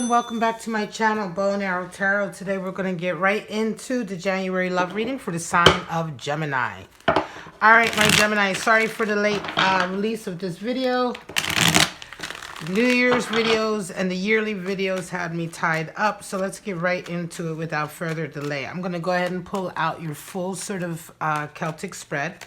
everyone, welcome back to my channel, Bow and Arrow Tarot. Today we're going to get right into the January love reading for the sign of Gemini. Alright, my Gemini, sorry for the late release of this video. New Year's videos and the yearly videos had me tied up, so let's get right into it without further delay. I'm going to go ahead and pull out your full sort of Celtic spread.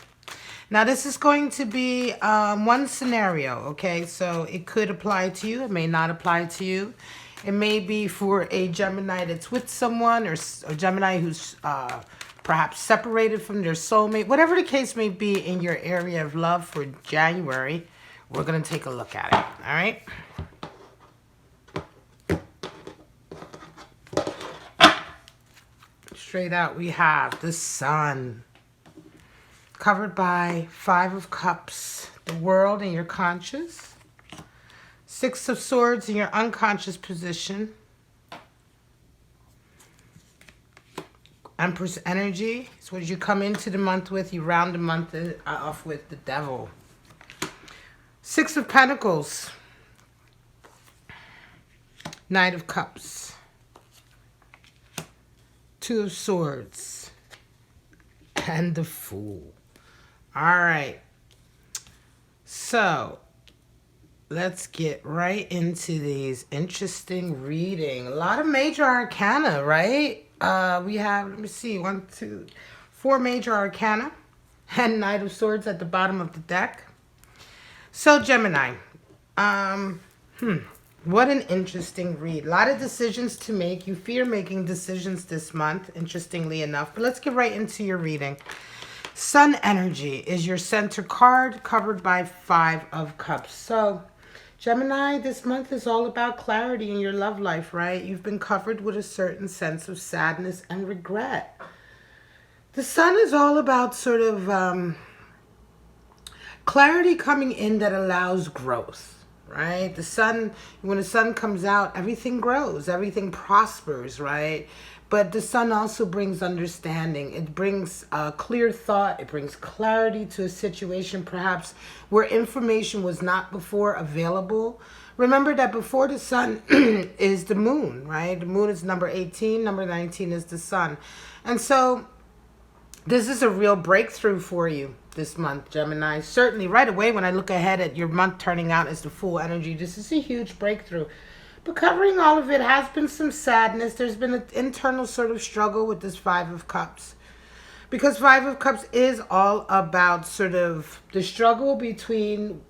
Now, this is going to be one scenario, okay? So it could apply to you. It may not apply to you. It may be for a Gemini that's with someone, or a Gemini who's perhaps separated from their soulmate. Whatever the case may be in your area of love for January, we're going to take a look at it, all right? Straight out, we have the Sun. Covered by 5 of Cups, the World in your conscious, 6 of Swords in your unconscious position, Empress energy is what you come into the month with. You round the month off with the Devil. 6 of Pentacles, Knight of Cups, 2 of Swords, and the Fool. All right, so let's get right into these interesting reading. A lot of major arcana, right? We have, let me see, 1, 2, 4 major arcana and Knight of Swords at the bottom of the deck. So Gemini, what an interesting read. A lot of decisions to make. You fear making decisions this month, interestingly enough. But let's get right into your reading. Sun energy is your center card, covered by 5 of Cups. So, Gemini, this month is all about clarity in your love life, right? You've been covered with a certain sense of sadness and regret. The Sun is all about sort of clarity coming in that allows growth, right? The Sun, when the Sun comes out, everything grows, everything prospers, right? But the Sun also brings understanding. It brings clear thought. It brings clarity to a situation perhaps where information was not before available. Remember that before the Sun is the Moon, right? The Moon is number 18. Number 19 is the Sun. And so this is a real breakthrough for you this month, Gemini. Certainly right away when I look ahead at your month turning out as the Fool energy, this is a huge breakthrough. But covering all of it has been some sadness. There's been an internal sort of struggle with this 5 of Cups. Because 5 of Cups is all about sort of the struggle between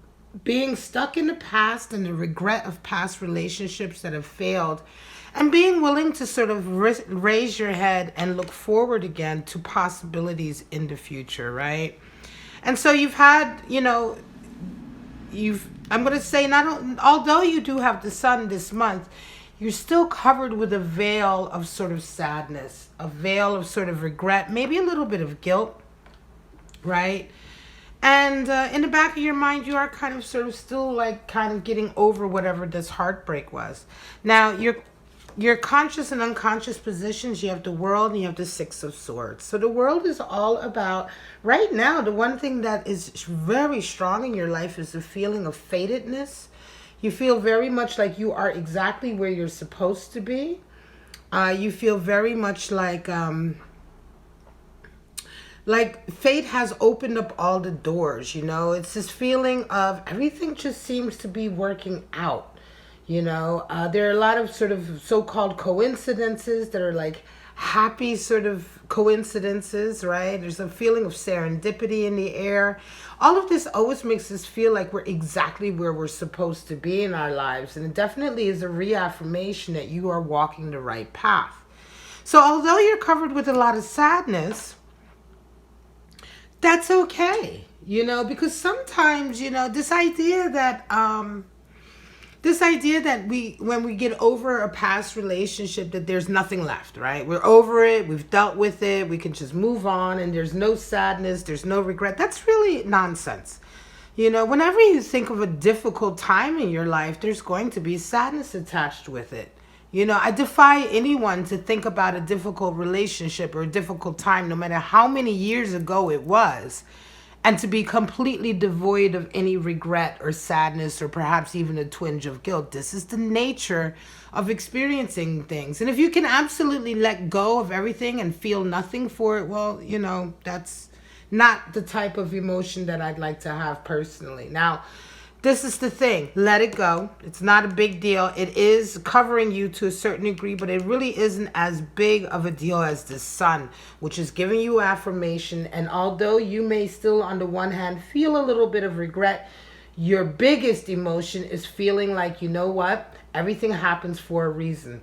being stuck in the past and the regret of past relationships that have failed, and being willing to sort of raise your head and look forward again to possibilities in the future, right? And so you've had, you know, I'm going to say, although you do have the Sun this month, you're still covered with a veil of sort of sadness, a veil of sort of regret, maybe a little bit of guilt, right? And in the back of your mind, you are kind of sort of still like kind of getting over whatever this heartbreak was. Now, your conscious and unconscious positions, you have the World and you have the 6 of Swords. So the World is all about, right now, the one thing that is very strong in your life is the feeling of fatedness. You feel very much like you are exactly where you're supposed to be. You feel very much like fate has opened up all the doors, you know. It's this feeling of everything just seems to be working out. You know, there are a lot of sort of so-called coincidences that are like happy sort of coincidences, right? There's a feeling of serendipity in the air. All of this always makes us feel like we're exactly where we're supposed to be in our lives. And it definitely is a reaffirmation that you are walking the right path. So although you're covered with a lot of sadness, that's okay, you know, because sometimes, you know, this idea that when we get over a past relationship, that there's nothing left, right? We're over it. We've dealt with it. We can just move on and there's no sadness. There's no regret. That's really nonsense. You know, whenever you think of a difficult time in your life, there's going to be sadness attached with it. You know, I defy anyone to think about a difficult relationship or a difficult time, no matter how many years ago it was, and to be completely devoid of any regret or sadness or perhaps even a twinge of guilt. This is the nature of experiencing things. And if you can absolutely let go of everything and feel nothing for it, well, that's not the type of emotion that I'd like to have personally. Now, this is the thing. Let it go. It's not a big deal. It is covering you to a certain degree, but it really isn't as big of a deal as the sun, which is giving you affirmation. And although you may still, on the one hand, feel a little bit of regret, your biggest emotion is feeling like, you know what? Everything happens for a reason,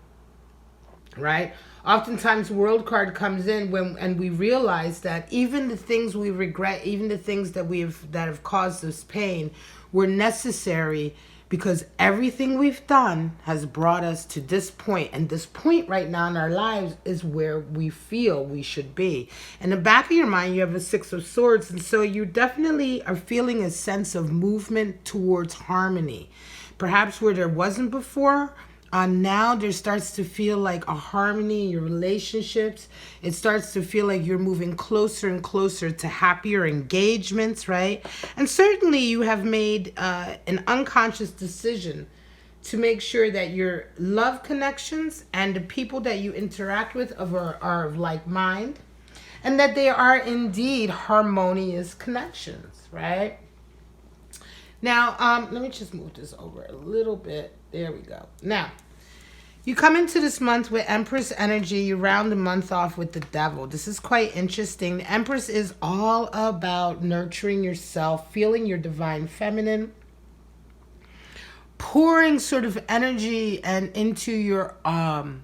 right? Oftentimes, world card comes in and we realize that even the things we regret, even the things that have caused us pain, were necessary because everything we've done has brought us to this point. And this point right now in our lives is where we feel we should be. In the back of your mind, you have a Six of Swords. And so you definitely are feeling a sense of movement towards harmony. Perhaps where there wasn't before. Now there starts to feel like a harmony in your relationships. It starts to feel like you're moving closer and closer to happier engagements, right? And certainly you have made an unconscious decision to make sure that your love connections and the people that you interact with are of like mind, and that they are indeed harmonious connections, right? Now, let me just move this over a little bit. There we go. Now, you come into this month with Empress energy. You round the month off with the Devil. This is quite interesting. The Empress is all about nurturing yourself, feeling your divine feminine, pouring sort of energy and into your own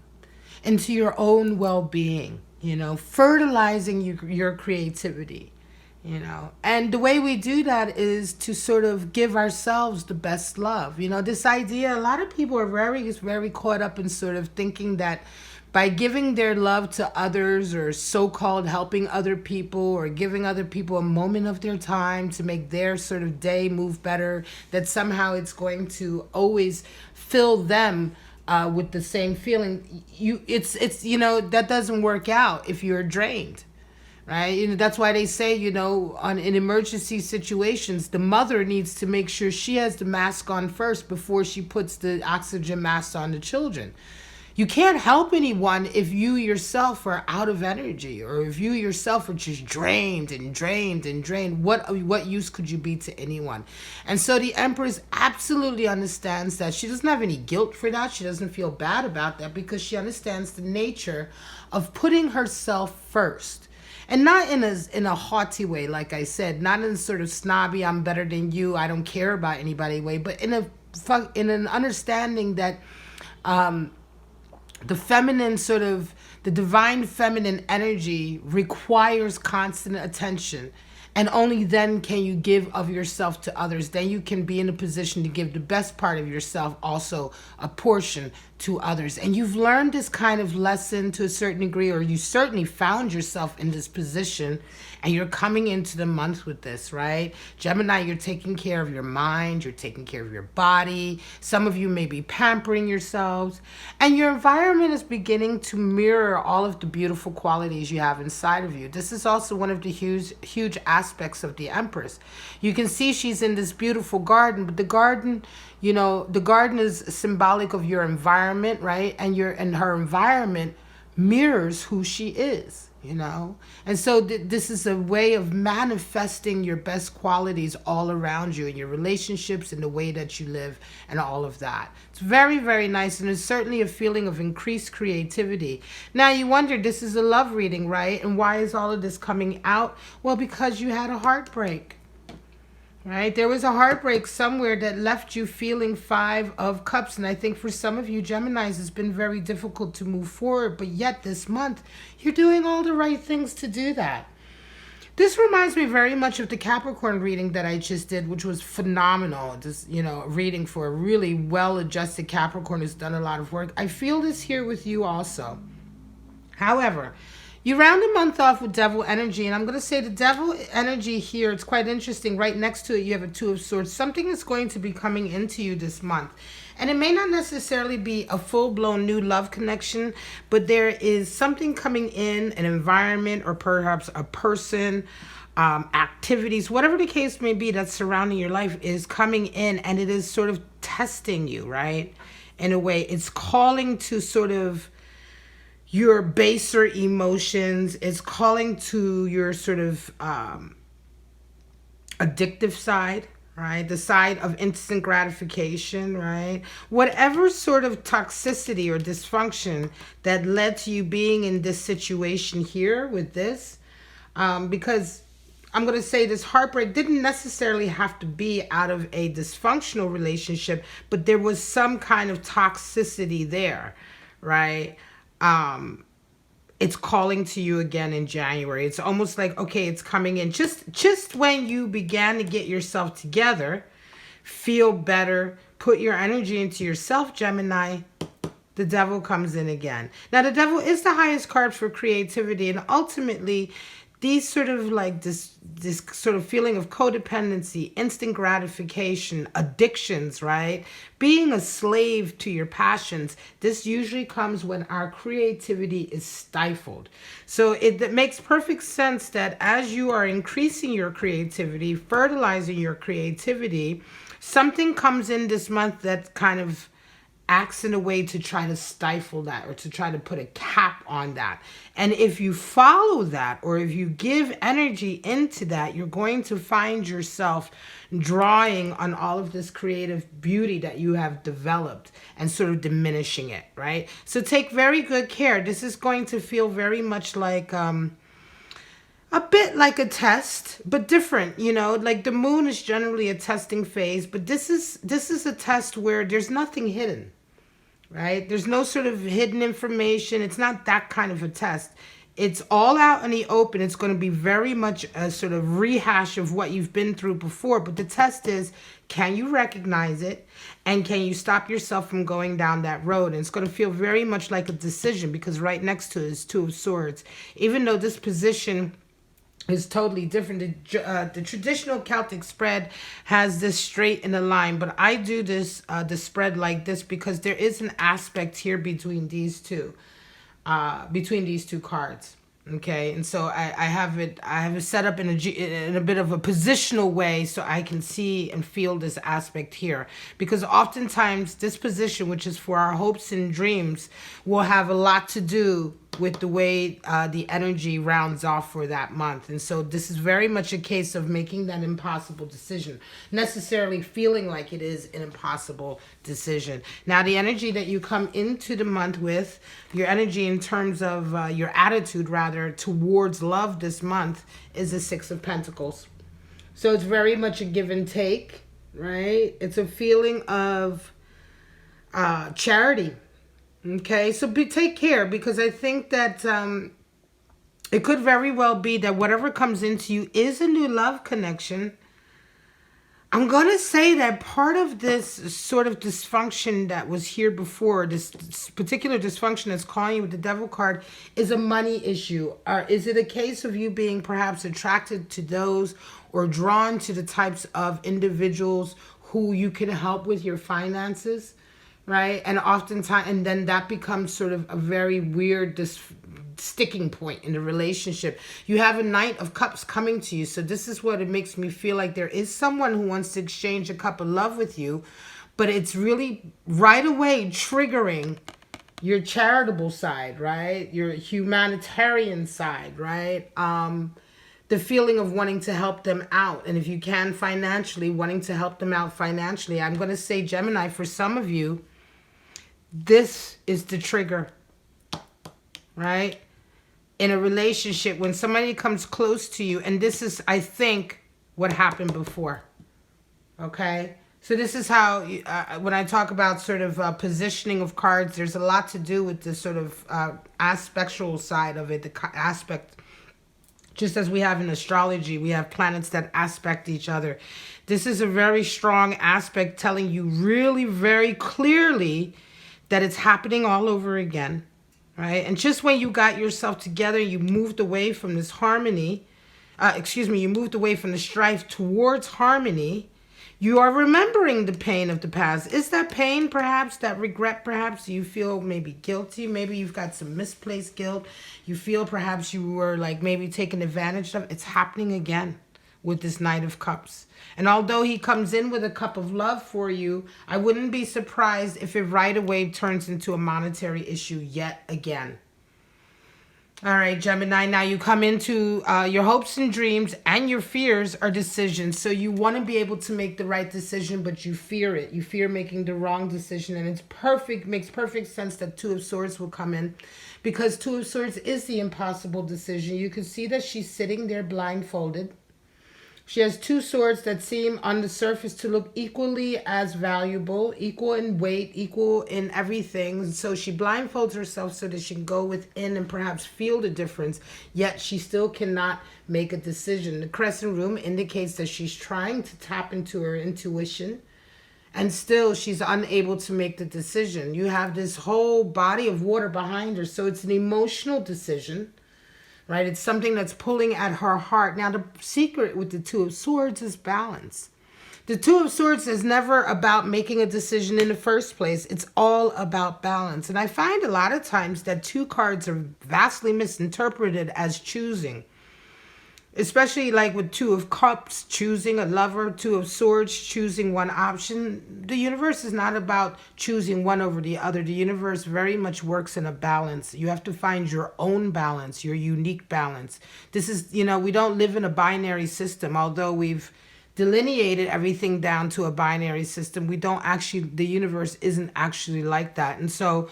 well-being, fertilizing your creativity. And the way we do that is to sort of give ourselves the best love. This idea, a lot of people are very caught up in sort of thinking that by giving their love to others or so-called helping other people or giving other people a moment of their time to make their sort of day move better, that somehow it's going to always fill them with the same feeling. That doesn't work out if you're drained. Right? That's why they say, in emergency situations, the mother needs to make sure she has the mask on first before she puts the oxygen mask on the children. You can't help anyone if you yourself are out of energy, or if you yourself are just drained. What use could you be to anyone? And so the Empress absolutely understands that. She doesn't have any guilt for that. She doesn't feel bad about that because she understands the nature of putting herself first. And not in a haughty way, like I said, not in a sort of snobby, I'm better than you, I don't care about anybody way, but in an understanding that the feminine sort of, the divine feminine energy requires constant attention. And only then can you give of yourself to others. Then you can be in a position to give the best part of yourself, also a portion to others. And you've learned this kind of lesson to a certain degree, or you certainly found yourself in this position, and you're coming into the month with this, right? Gemini, you're taking care of your mind, you're taking care of your body. Some of you may be pampering yourselves, and your environment is beginning to mirror all of the beautiful qualities you have inside of you. This is also one of the huge aspects of the Empress. You can see she's in this beautiful garden, but the garden is symbolic of your environment, right? And her environment mirrors who she is, And so this is a way of manifesting your best qualities all around you in your relationships, in the way that you live, and all of that. It's very, very nice, and it's certainly a feeling of increased creativity. Now, you wonder, this is a love reading, right? And why is all of this coming out? Well, because you had a heartbreak. Right? There was a heartbreak somewhere that left you feeling 5 of Cups. And I think for some of you Geminis, it's been very difficult to move forward. But yet this month, you're doing all the right things to do that. This reminds me very much of the Capricorn reading that I just did, which was phenomenal. This, reading for a really well-adjusted Capricorn who's done a lot of work. I feel this here with you also. However, You round a month off with devil energy, and I'm going to say the devil energy here, it's quite interesting. Right next to it, you have a Two of Swords. Something is going to be coming into you this month. And it may not necessarily be a full-blown new love connection, but there is something coming in, an environment, or perhaps a person, activities, whatever the case may be that's surrounding your life is coming in, and it is sort of testing you, right? In a way, it's calling to sort of your baser emotions. It's calling to your sort of addictive side, right? The side of instant gratification, right? Whatever sort of toxicity or dysfunction that led to you being in this situation here with this, because I'm going to say this heartbreak didn't necessarily have to be out of a dysfunctional relationship, but there was some kind of toxicity there, right? It's calling to you again in January. It's almost like, okay, it's coming in just when you began to get yourself together, feel better, put your energy into yourself, Gemini, the devil comes in again. Now, the devil is the highest card for creativity, and ultimately these sort of like this sort of feeling of codependency, instant gratification, addictions, right? Being a slave to your passions. This usually comes when our creativity is stifled. So it makes perfect sense that as you are increasing your creativity, fertilizing your creativity, something comes in this month that kind of acts in a way to try to stifle that or to try to put a cap on that. And if you follow that, or if you give energy into that, you're going to find yourself drawing on all of this creative beauty that you have developed and sort of diminishing it, right? So take very good care. This is going to feel very much like a bit like a test, but different, you know, like the moon is generally a testing phase, but this is a test where there's nothing hidden, right? There's no sort of hidden information. It's not that kind of a test. It's all out in the open. It's going to be very much a sort of rehash of what you've been through before, but the test is, can you recognize it? And can you stop yourself from going down that road? And it's going to feel very much like a decision, because right next to it is Two of Swords. Even though this position is totally different. The traditional Celtic spread has this straight in a line, but I do this the spread like this because there is an aspect here between these two cards. Okay, and so I have it set up in a bit of a positional way so I can see and feel this aspect here, because oftentimes this position, which is for our hopes and dreams, will have a lot to do with the way the energy rounds off for that month. And so this is very much a case of making that impossible decision, necessarily feeling like it is an impossible decision. Now, the energy that you come into the month with, your energy in terms of your attitude rather towards love this month, is a Six of Pentacles. So it's very much a give and take, right? It's a feeling of charity. Okay, so take care, because I think that it could very well be that whatever comes into you is a new love connection. I'm going to say that part of this sort of dysfunction that was here before, this particular dysfunction that's calling you with the Devil card, is a money issue. Or is it a case of you being perhaps attracted to those or drawn to the types of individuals who you can help with your finances? Right? And oftentimes, and then that becomes sort of a very weird sticking point in the relationship. You have a Knight of Cups coming to you. So this is what it makes me feel like. There is someone who wants to exchange a cup of love with you, but it's really right away triggering your charitable side, right? Your humanitarian side, right? The feeling of wanting to help them out. And if you can financially, wanting to help them out financially. I'm going to say, Gemini, for some of you, this is the trigger, right? In a relationship, when somebody comes close to you, and this is, I think, what happened before, okay? So this is how, when I talk about sort of positioning of cards, there's a lot to do with the sort of aspectual side of it, the aspect. Just as we have in astrology, we have planets that aspect each other. This is a very strong aspect telling you really very clearly that it's happening all over again, right? And just when you got yourself together, you moved away from this harmony, you moved away from the strife towards harmony, you are remembering the pain of the past. Is that pain perhaps, that regret perhaps? You feel maybe guilty, maybe you've got some misplaced guilt. You feel perhaps you were like maybe taken advantage of. It's happening again with this Knight of Cups. And although he comes in with a cup of love for you, I wouldn't be surprised if it right away turns into a monetary issue yet again. All right, Gemini, now you come into your hopes and dreams and your fears are decisions. So you want to be able to make the right decision, but you fear it. You fear making the wrong decision. And makes perfect sense that Two of Swords will come in, because Two of Swords is the impossible decision. You can see that she's sitting there blindfolded. She has two swords that seem on the surface to look equally as valuable, equal in weight, equal in everything. So she blindfolds herself so that she can go within and perhaps feel the difference, yet she still cannot make a decision. The crescent room indicates that she's trying to tap into her intuition, and still she's unable to make the decision. You have this whole body of water behind her, so it's an emotional decision. Right? It's something that's pulling at her heart. Now, the secret with the Two of Swords is balance. The Two of Swords is never about making a decision in the first place. It's all about balance. And I find a lot of times that two cards are vastly misinterpreted as choosing. Especially like with Two of Cups, choosing a lover, Two of Swords, choosing one option. The universe is not about choosing one over the other. The universe very much works in a balance. You have to find your own balance, your unique balance. This is, we don't live in a binary system. Although we've delineated everything down to a binary system, the universe isn't actually like that. And so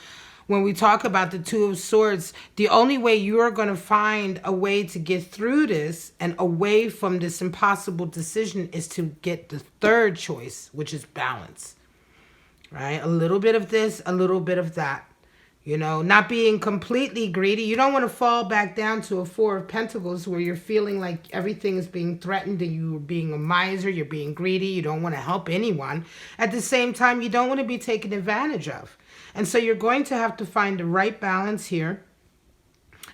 when we talk about the Two of Swords, the only way you are going to find a way to get through this and away from this impossible decision is to get the third choice, which is balance, right? A little bit of this, a little bit of that, not being completely greedy. You don't want to fall back down to a Four of Pentacles where you're feeling like everything is being threatened and you're being a miser, you're being greedy, you don't want to help anyone. At the same time, you don't want to be taken advantage of. And so you're going to have to find the right balance here.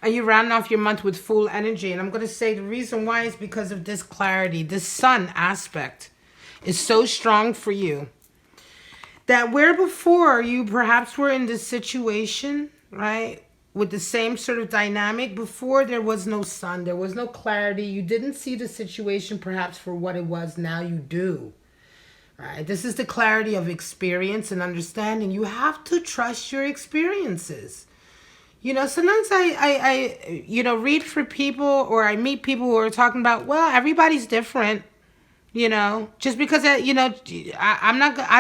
And you round off your month with full energy. And I'm going to say the reason why is because of this clarity. This Sun aspect is so strong for you that where before you perhaps were in this situation, right, with the same sort of dynamic, before there was no Sun, there was no clarity. You didn't see the situation perhaps for what it was. Now you do. Right? This is the clarity of experience and understanding. You have to trust your experiences. Sometimes I read for people, or I meet people who are talking about, well, everybody's different. Just because, I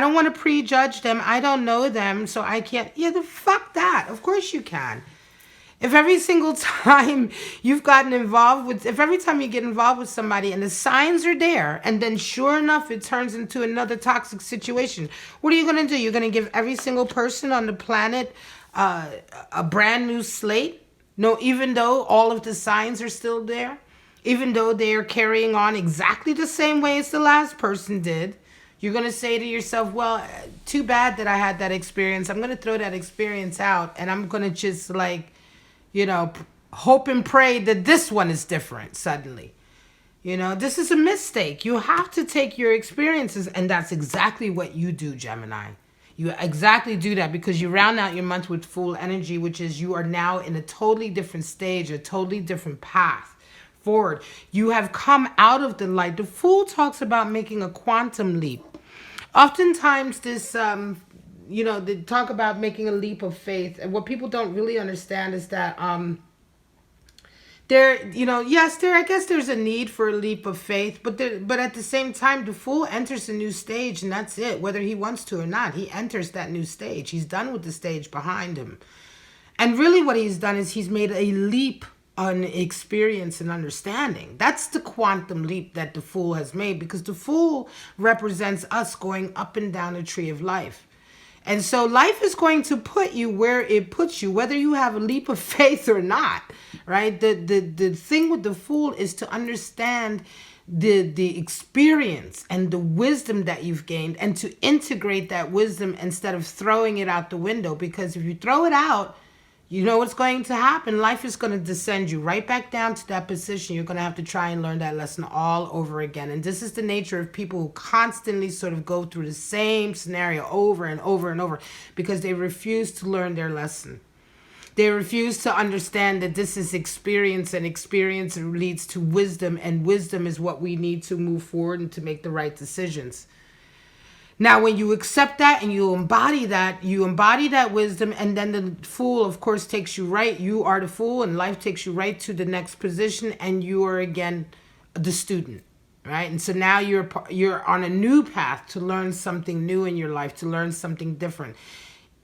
don't want to prejudge them. I don't know them, so I can't. Yeah, the fuck that. Of course you can. If every single time if every time you get involved with somebody and the signs are there, and then sure enough, it turns into another toxic situation, what are you going to do? You're going to give every single person on the planet a brand new slate? No, even though all of the signs are still there, even though they are carrying on exactly the same way as the last person did, you're going to say to yourself, well, too bad that I had that experience. I'm going to throw that experience out, and I'm going to just hope and pray that this one is different suddenly. This is a mistake. You have to take your experiences, and that's exactly what you do, Gemini. You exactly do that because you round out your month with full energy, which is you are now in a totally different stage, a totally different path forward. You have come out of the light. The Fool talks about making a quantum leap. Oftentimes this they talk about making a leap of faith. And what people don't really understand is that I guess there's a need for a leap of faith, but at the same time, the Fool enters a new stage, and that's it. Whether he wants to or not, he enters that new stage. He's done with the stage behind him. And really what he's done is he's made a leap on experience and understanding. That's the quantum leap that the Fool has made, because the Fool represents us going up and down a tree of life. And so life is going to put you where it puts you, whether you have a leap of faith or not, right? The thing with the Fool is to understand the experience and the wisdom that you've gained, and to integrate that wisdom instead of throwing it out the window. Because if you throw it out, You know what's going to happen? Life is going to descend you right back down to that position. You're going to have to try and learn that lesson all over again. And this is the nature of people who constantly sort of go through the same scenario over and over and over because they refuse to learn their lesson. They refuse to understand that this is experience, and experience leads to wisdom, and wisdom is what we need to move forward and to make the right decisions. Now, when you accept that and you embody that wisdom, and then the fool, of course, takes you right. You are the fool, and life takes you right to the next position, and you are again the student, right? And so now you're on a new path to learn something new in your life, to learn something different.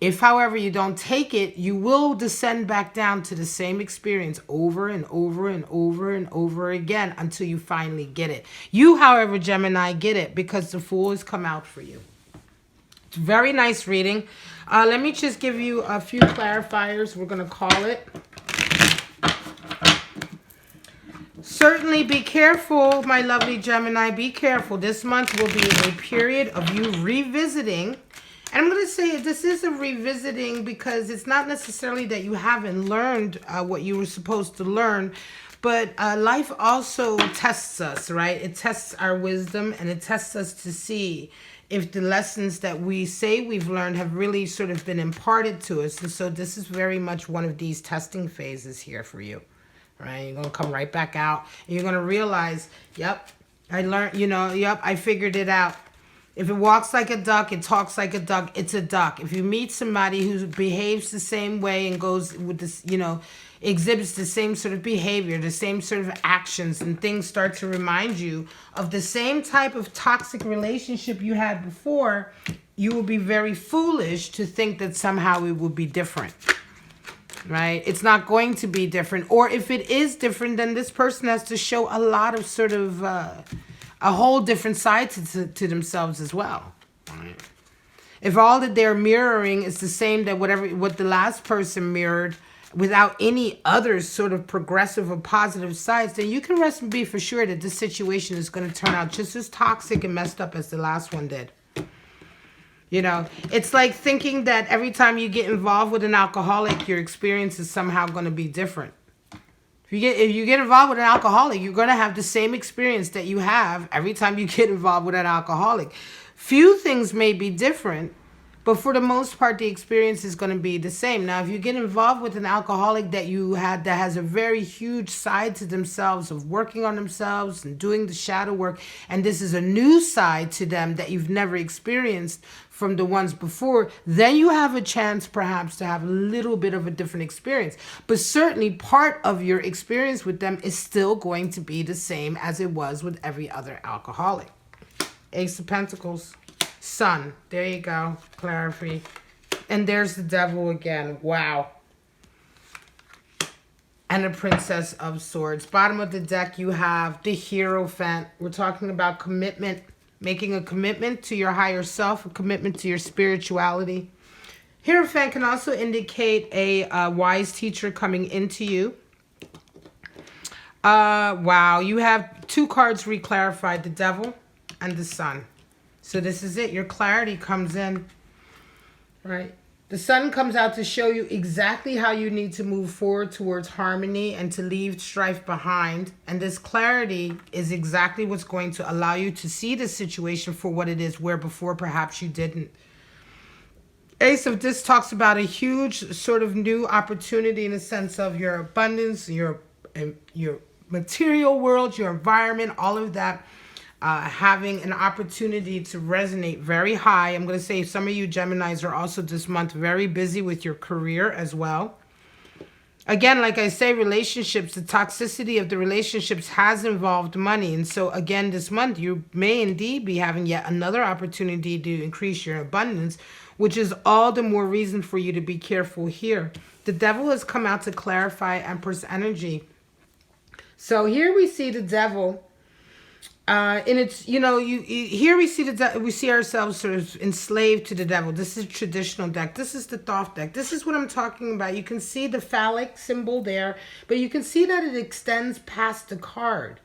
If, however, you don't take it, you will descend back down to the same experience over and over and over and over again until you finally get it. You, however, Gemini, get it because the Fool has come out for you. It's a very nice reading. Let me just give you a few clarifiers, we're going to call it. Certainly be careful, my lovely Gemini. Be careful. This month will be a period of you revisiting. And I'm going to say this is a revisiting because it's not necessarily that you haven't learned what you were supposed to learn, but life also tests us, right? It tests our wisdom, and it tests us to see if the lessons that we say we've learned have really sort of been imparted to us. And so this is very much one of these testing phases here for you, right? You're going to come right back out, and you're going to realize, yep, I learned, yep, I figured it out. If it walks like a duck, it talks like a duck, it's a duck. If you meet somebody who behaves the same way and goes with this, exhibits the same sort of behavior, the same sort of actions, and things start to remind you of the same type of toxic relationship you had before, you will be very foolish to think that somehow it will be different, right? It's not going to be different. Or if it is different, then this person has to show a lot of sort of... a whole different side to themselves as well. Right? If all that they're mirroring is the same that what the last person mirrored without any other sort of progressive or positive sides, then you can rest and be for sure that this situation is going to turn out just as toxic and messed up as the last one did. It's like thinking that every time you get involved with an alcoholic, your experience is somehow going to be different. If you get involved with an alcoholic, you're going to have the same experience that you have every time you get involved with an alcoholic. Few things may be different, but for the most part, the experience is going to be the same. Now, if you get involved with an alcoholic that has a very huge side to themselves of working on themselves and doing the shadow work, and this is a new side to them that you've never experienced from the ones before, then you have a chance perhaps to have a little bit of a different experience. But certainly part of your experience with them is still going to be the same as it was with every other alcoholic. Ace of Pentacles, Sun. There you go, Clarify. And there's the Devil again. Wow. And the Princess of Swords. Bottom of the deck, you have the Hierophant. We're talking about commitment. Making a commitment to your higher self, a commitment to your spirituality. Hierophant can also indicate a wise teacher coming into you. Wow, you have two cards reclarified, the Devil and the Sun. So this is it. Your clarity comes in, right? The Sun comes out to show you exactly how you need to move forward towards harmony and to leave strife behind. And this clarity is exactly what's going to allow you to see the situation for what it is, where before perhaps you didn't. Ace of Discs talks about a huge sort of new opportunity in the sense of your abundance, your material world, your environment, all of that. Having an opportunity to resonate very high. I'm going to say some of you Geminis are also this month very busy with your career as well. Again, like I say, relationships, the toxicity of the relationships has involved money. And so again, this month, you may indeed be having yet another opportunity to increase your abundance, which is all the more reason for you to be careful here. The Devil has come out to clarify Empress energy. So here we see the Devil. And it's, here we see ourselves sort of enslaved to the Devil. This is traditional deck. This is the Thoth deck. This is what I'm talking about. You can see the phallic symbol there, but you can see that it extends past the card.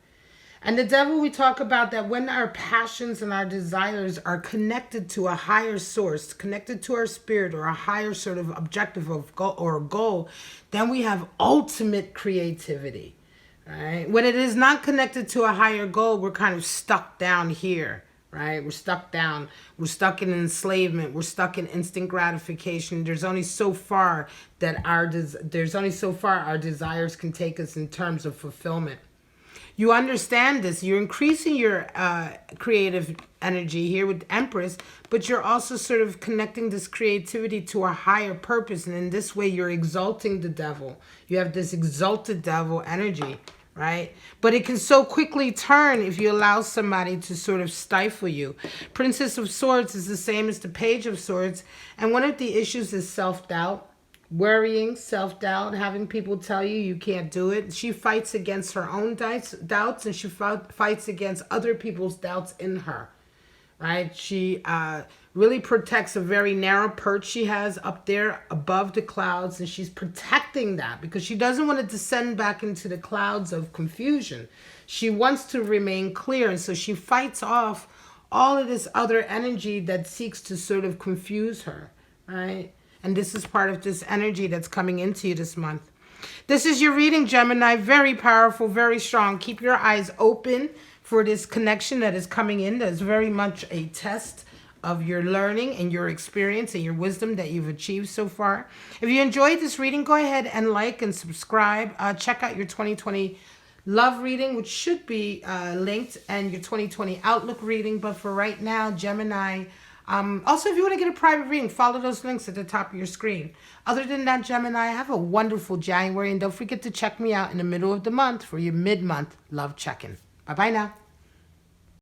And the devil, we talk about that when our passions and our desires are connected to a higher source, connected to our spirit or a higher sort of objective of goal or a goal, then we have ultimate creativity. Right? When it is not connected to a higher goal, we're kind of stuck down here. Right? We're stuck down. We're stuck in enslavement. We're stuck in instant gratification. There's only so far that our desires can take us in terms of fulfillment. You understand this. You're increasing your creative energy here with Empress, but you're also sort of connecting this creativity to a higher purpose. And in this way, you're exalting the devil. You have this exalted devil energy, right? But it can so quickly turn if you allow somebody to sort of stifle you. Princess of Swords is the same as the Page of Swords. And one of the issues is self-doubt. Worrying, self-doubt, having people tell you you can't do it. She fights against her own doubts, and she fights against other people's doubts in her, right? She really protects a very narrow perch she has up there above the clouds, and she's protecting that because she doesn't want to descend back into the clouds of confusion. She wants to remain clear, and so she fights off all of this other energy that seeks to sort of confuse her, right? And this is part of this energy that's coming into you this month. This is your reading, Gemini. Very powerful, very strong. Keep your eyes open for this connection that is coming in. That is very much a test of your learning and your experience and your wisdom that you've achieved so far. If you enjoyed this reading, go ahead and like and subscribe. Check out your 2020 love reading, which should be linked, and your 2020 outlook reading. But for right now, Gemini... also, if you want to get a private reading, follow those links at the top of your screen. Other than that, Gemini, have a wonderful January. And don't forget to check me out in the middle of the month for your mid-month love check-in. Bye-bye now.